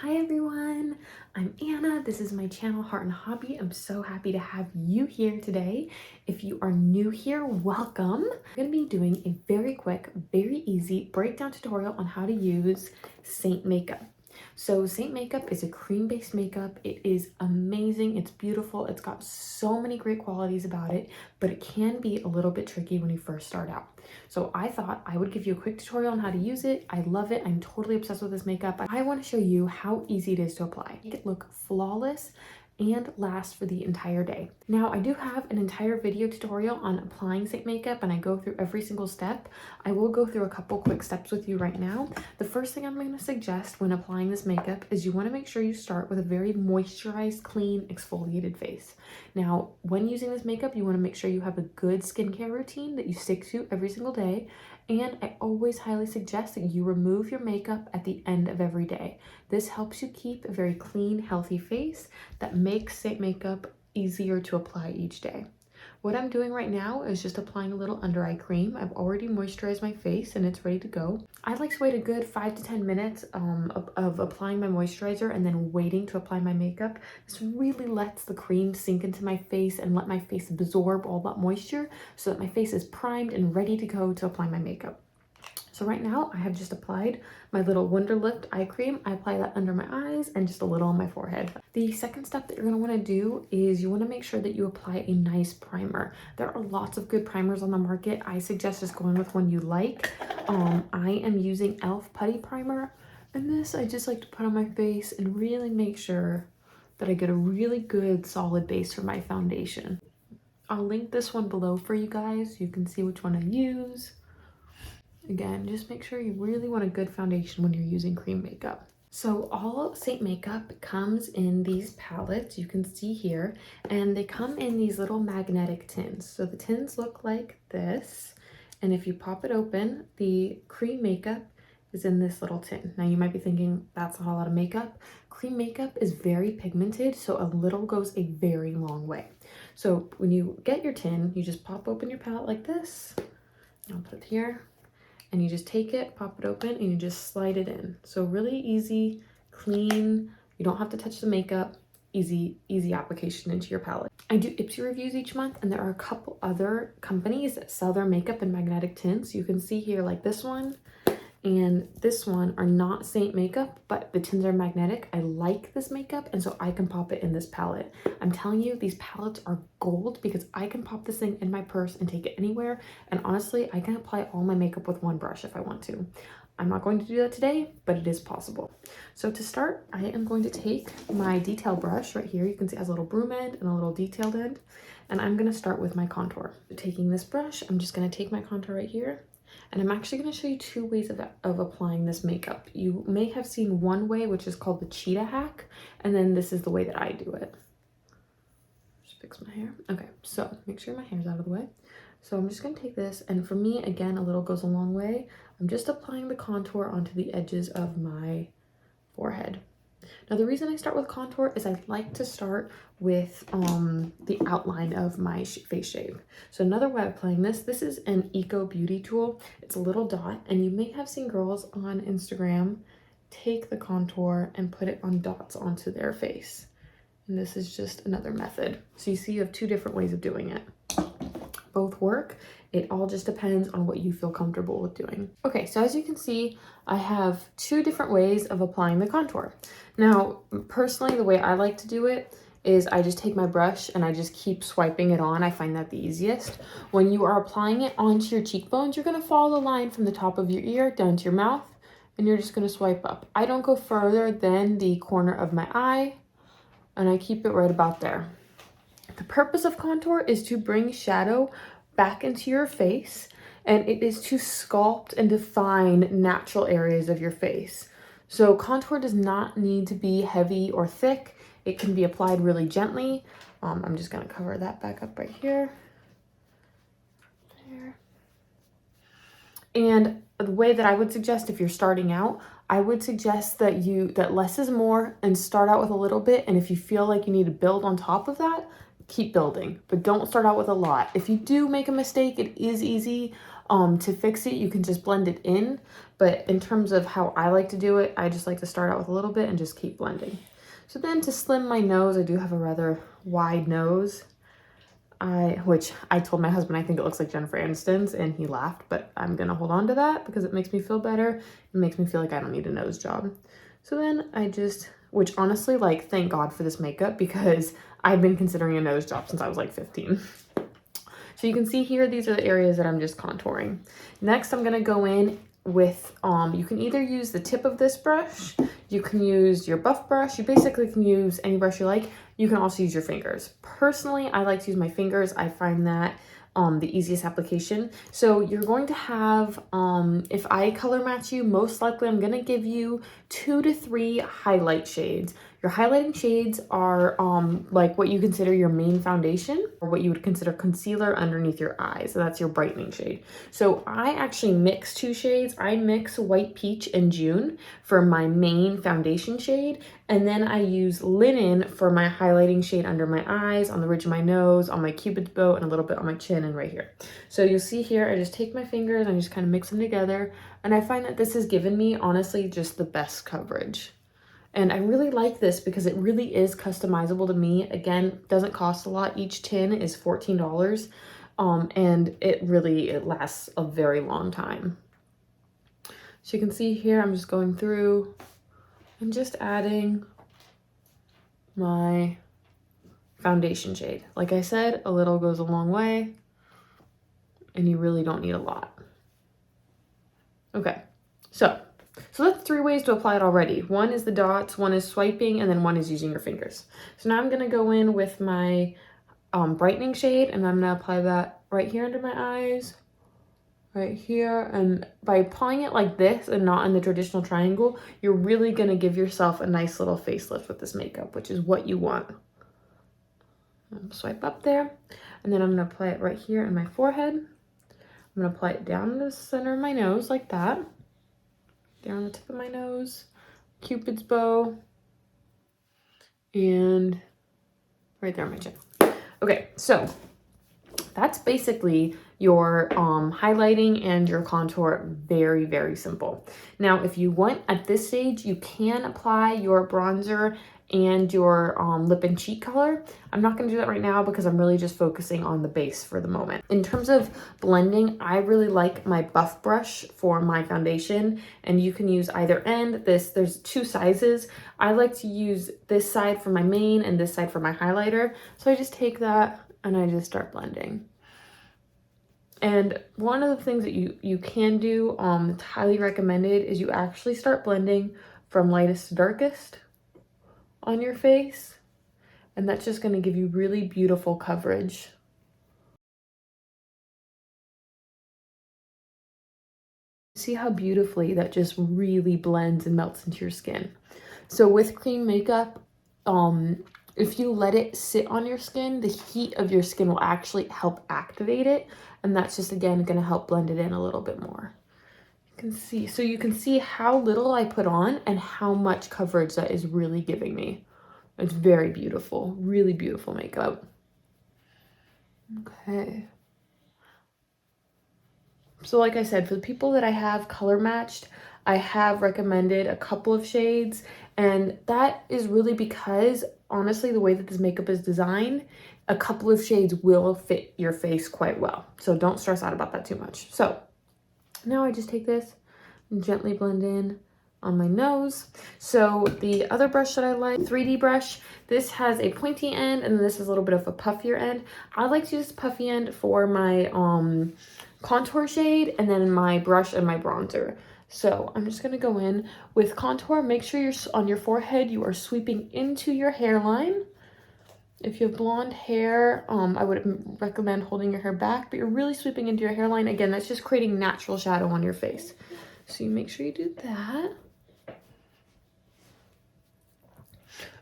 Hi everyone, I'm Anna. This is my channel Heart and Hobby. I'm so happy to have you here today. If you are new here, welcome. I'm going to be doing a very quick, very easy breakdown tutorial on how to use Seint makeup. So Seint makeup is a cream-based makeup. It is amazing. It's beautiful. It's got so many great qualities about it, but it can be a little bit tricky when you first start out. So I thought I would give you a quick tutorial on how to use it. I love it. I'm totally obsessed with this makeup. I want to show you how easy it is to apply. Make it look flawless and last for the entire day. Now, I do have an entire video tutorial on applying Seint makeup and I go through every single step. I will go through a couple quick steps with you right now. The first thing I'm going to suggest when applying this makeup is you want to make sure you start with a very moisturized, clean, exfoliated face. Now, when using this makeup, you want to make sure you have a good skincare routine that you stick to every single day. And I always highly suggest that you remove your makeup at the end of every day. This helps you keep a very clean, healthy face that makes Seint makeup easier to apply each day. What I'm doing right now is just applying a little under eye cream. I've already moisturized my face and it's ready to go. I like to wait a good 5 to 10 minutes of applying my moisturizer and then waiting to apply my makeup. This really lets the cream sink into my face and let my face absorb all that moisture so that my face is primed and ready to go to apply my makeup. So right now I have just applied my little Wonderlift eye cream. I apply that under my eyes and just a little on my forehead. The second step that you're going to want to do is you want to make sure that you apply a nice primer. There are lots of good primers on the market. I suggest just going with one you like. I am using e.l.f. Putty Primer, and this I just like to put on my face and really make sure that I get a really good solid base for my foundation. I'll link this one below for you guys so you can see which one I use. Again, just make sure you really want a good foundation when you're using cream makeup. So all Seint makeup comes in these palettes, you can see here, and they come in these little magnetic tins. So the tins look like this, and if you pop it open, the cream makeup is in this little tin. Now you might be thinking, that's not a lot of makeup. Cream makeup is very pigmented, so a little goes a very long way. So when you get your tin, you just pop open your palette like this. I'll put it here. And you just take it, pop it open, and you just slide it in. So really easy, clean. You don't have to touch the makeup. Easy application into your palette. I do Ipsy reviews each month, and there are a couple other companies that sell their makeup in magnetic tints. You can see here like this one and this one are not Seint makeup, but the tins are magnetic. I like this makeup, and so I can pop it in this palette. I'm telling you, these palettes are gold because I can pop this thing in my purse and take it anywhere. And honestly, I can apply all my makeup with one brush if I want to. I'm not going to do that today, but it is possible. So to start, I am going to take my detail brush right here. You can see it has a little broom end and a little detailed end. And I'm going to start with my contour. Taking this brush, I'm just going to take my contour right here. And I'm actually going to show you two ways of applying this makeup. You may have seen one way, which is called the cheetah hack. And then this is the way that I do it. Just fix my hair. Okay, so make sure my hair's out of the way. So I'm just going to take this. And for me, again, a little goes a long way. I'm just applying the contour onto the edges of my forehead. Now, the reason I start with contour is I like to start with the outline of my face shape. So another way of applying this is an Eco Beauty tool. It's a little dot, and you may have seen girls on Instagram take the contour and put it on dots onto their face. And this is just another method. So you see you have two different ways of doing it. Both work. It all just depends on what you feel comfortable with doing. Okay, so as you can see, I have two different ways of applying the contour. Now, personally, the way I like to do it is I just take my brush and I just keep swiping it on. I find that the easiest. When you are applying it onto your cheekbones, you're gonna follow the line from the top of your ear down to your mouth, and you're just gonna swipe up. I don't go further than the corner of my eye, and I keep it right about there. The purpose of contour is to bring shadow back into your face, and it is to sculpt and define natural areas of your face. So contour does not need to be heavy or thick. It can be applied really gently. I'm just going to cover that back up right here. There. And the way that I would suggest if you're starting out, I would suggest that less is more and start out with a little bit. And if you feel like you need to build on top of that, keep building, but don't start out with a lot. If you do make a mistake, it is easy. To fix it, you can just blend it in, but in terms of how I like to do it, I just like to start out with a little bit and just keep blending. So then to slim my nose, I do have a rather wide nose, which I told my husband I think it looks like Jennifer Aniston's, and he laughed, but I'm gonna hold on to that because it makes me feel better. It makes me feel like I don't need a nose job. So then I just, which honestly, like, thank God for this makeup because I've been considering a nose job since I was like 15. So you can see here, these are the areas that I'm just contouring. Next, I'm gonna go in with, you can either use the tip of this brush, you can use your buff brush, you basically can use any brush you like. You can also use your fingers. Personally, I like to use my fingers. I find that the easiest application. So you're going to have, if I color match you, most likely I'm gonna give you 2 to 3 highlight shades. Your highlighting shades are like what you consider your main foundation, or what you would consider concealer underneath your eyes. So that's your brightening shade. So I actually mix 2 shades. I mix White Peach and June for my main foundation shade, and then I use Linen for my highlighting shade under my eyes, on the ridge of my nose, on my cupid's bow, and a little bit on my chin and right here. So you'll see here, I just take my fingers and I just kind of mix them together, and I find that this has given me, honestly, just the best coverage. And I really like this because it really is customizable to me. Again, doesn't cost a lot. Each tin is $14. And it lasts a very long time. So you can see here, I'm just going through and just adding my foundation shade. Like I said, a little goes a long way, and you really don't need a lot. Okay, so that's 3 ways to apply it already. One is the dots, one is swiping, and then one is using your fingers. So now I'm gonna go in with my brightening shade, and I'm gonna apply that right here under my eyes, right here. And by applying it like this and not in the traditional triangle, you're really gonna give yourself a nice little facelift with this makeup, which is what you want. Swipe up there, and then I'm gonna apply it right here in my forehead. I'm gonna apply it down the center of my nose like that, down the tip of my nose, cupid's bow, and right there on my chin. Okay, so that's basically your highlighting and your contour. Very, very simple. Now, if you want, at this stage, you can apply your bronzer and your lip and cheek color. I'm not going to do that right now because I'm really just focusing on the base for the moment. In terms of blending, I really like my buff brush for my foundation, and you can use either end. There's 2 sizes. I like to use this side for my main and this side for my highlighter. So I just take that and I just start blending. And one of the things that you can do, that's highly recommended, is you actually start blending from lightest to darkest on your face, and that's just going to give you really beautiful coverage. See how beautifully that just really blends and melts into your skin. So with cream makeup, if you let it sit on your skin, the heat of your skin will actually help activate it, and that's just, again, going to help blend it in a little bit more. So you can see how little I put on and how much coverage that is really giving me. It's very beautiful, really beautiful makeup. Okay. So like I said, for the people that I have color matched, I have recommended a couple of shades, and that is really because, honestly, the way that this makeup is designed, a couple of shades will fit your face quite well. So don't stress out about that too much. So now I just take this and gently blend in on my nose. So the other brush that I like, 3D brush, this has a pointy end, and this is a little bit of a puffier end. I like to use puffy end for my contour shade, and then my brush and my bronzer. So I'm just gonna go in with contour. Make sure you're on your forehead, you are sweeping into your hairline. If you have blonde hair, I would recommend holding your hair back, but you're really sweeping into your hairline. Again, that's just creating natural shadow on your face. So you make sure you do that.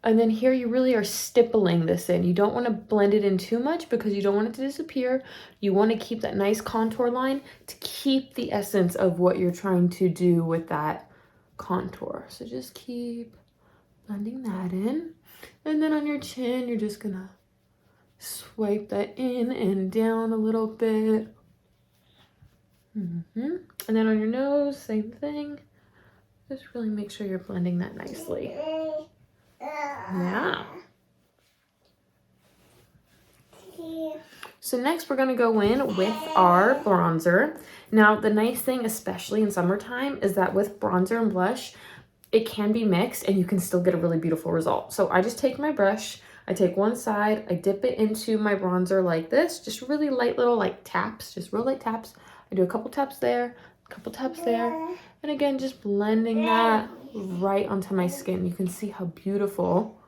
And then here you really are stippling this in. You don't want to blend it in too much because you don't want it to disappear. You want to keep that nice contour line to keep the essence of what you're trying to do with that contour. So just keep blending that in. And then on your chin, you're just gonna swipe that in and down a little bit. And then on your nose, same thing. Just really make sure you're blending that nicely. Yeah. So next we're going to go in with our bronzer. Now the nice thing, especially in summertime, is that with bronzer and blush, it can be mixed and you can still get a really beautiful result. So I just take my brush, I take one side, I dip it into my bronzer like this, just really light little like taps, just real light taps. I do a couple taps there, a couple taps there, and again, just blending that right onto my skin. You can see how beautiful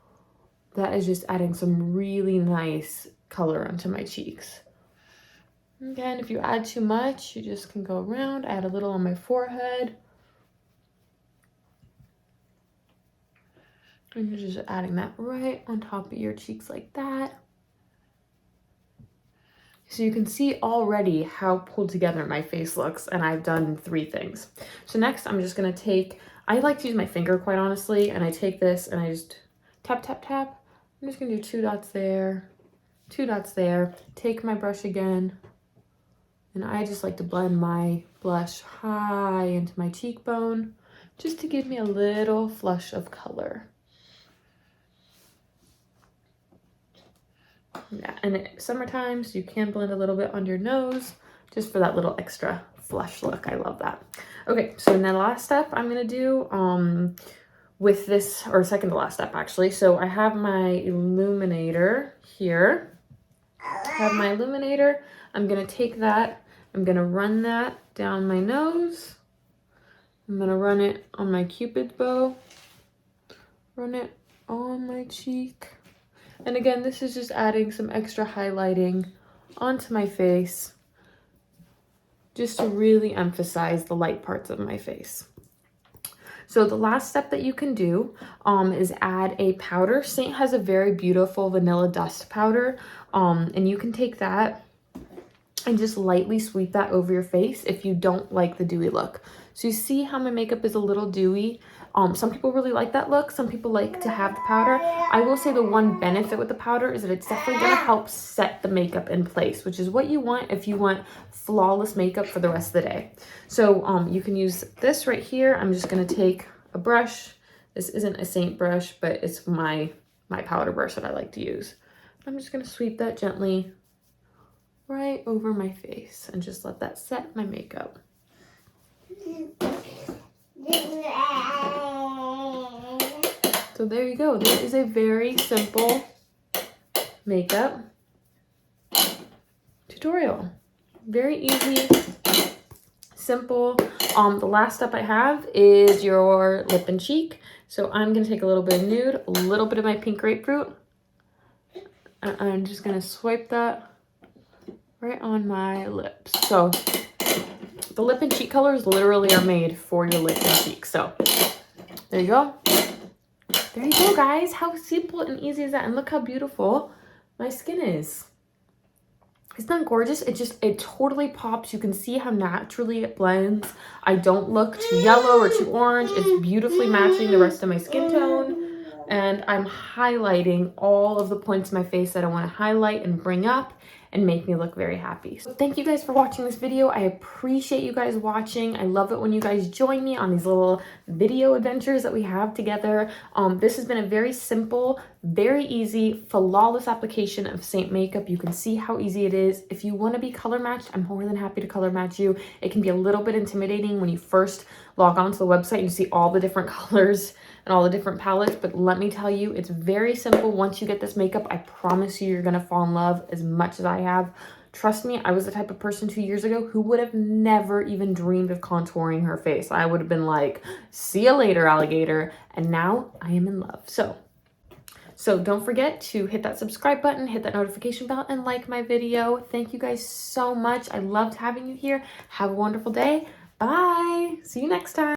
that is, just adding some really nice color onto my cheeks. Again, if you add too much, you just can go around, add a little on my forehead. And you're just adding that right on top of your cheeks like that. So you can see already how pulled together my face looks, and I've done 3 things. So next I'm just gonna take, I like to use my finger quite honestly, and I take this and I just tap, tap, tap. I'm just gonna do 2 dots there, 2 dots there. Take my brush again, and I just like to blend my blush high into my cheekbone, just to give me a little flush of color. Yeah, and summertime, so you can blend a little bit on your nose, just for that little extra flush look. I love that. Okay, so then the last step I'm gonna do with this, or second to last step actually. So I have my illuminator here. I have my illuminator. I'm gonna take that, I'm gonna run that down my nose. I'm gonna run it on my Cupid's bow, run it on my cheek. And again, this is just adding some extra highlighting onto my face, just to really emphasize the light parts of my face. So the last step that you can do is add a powder. Seint has a very beautiful vanilla dust powder, and you can take that and just lightly sweep that over your face if you don't like the dewy look. So you see how my makeup is a little dewy. Some people really like that look. Some people like to have the powder. I will say the one benefit with the powder is that it's definitely going to help set the makeup in place, which is what you want if you want flawless makeup for the rest of the day. So you can use this right here. I'm just going to take a brush. This isn't a Seint brush, but it's my powder brush that I like to use. I'm just going to sweep that gently right over my face and just let that set my makeup. So there you go. This is a very simple makeup tutorial. Very easy, simple. The last step I have is your lip and cheek. So I'm going to take a little bit of Nude, a little bit of my pink Grapefruit, and I'm just going to swipe that right on my lips. So the lip and cheek colors literally are made for your lip and cheek. So there you go. There you go, guys. How simple and easy is that? And look how beautiful my skin is. Isn't that gorgeous? It totally pops. You can see how naturally it blends. I don't look too yellow or too orange. It's beautifully matching the rest of my skin tone. And I'm highlighting all of the points in my face that I want to highlight and bring up and make me look very happy. So thank you guys for watching this video. I appreciate you guys watching. I love it when you guys join me on these little video adventures that we have together. This has been a very simple, very easy, flawless application of Seint makeup. You can see how easy it is. If you want to be color matched, I'm more than happy to color match you. It can be a little bit intimidating when you first log on to the website and you see all the different colors and all the different palettes, but let me tell you, it's very simple. Once you get this makeup, I promise you, you're gonna fall in love as much as I have. Trust me, I was the type of person 2 years ago who would have never even dreamed of contouring her face. I would have been like, see you later, alligator. And now I am in love. So don't forget to hit that subscribe button, hit that notification bell, and like my video. Thank you guys so much. I loved having you here. Have a wonderful day. Bye. See you next time.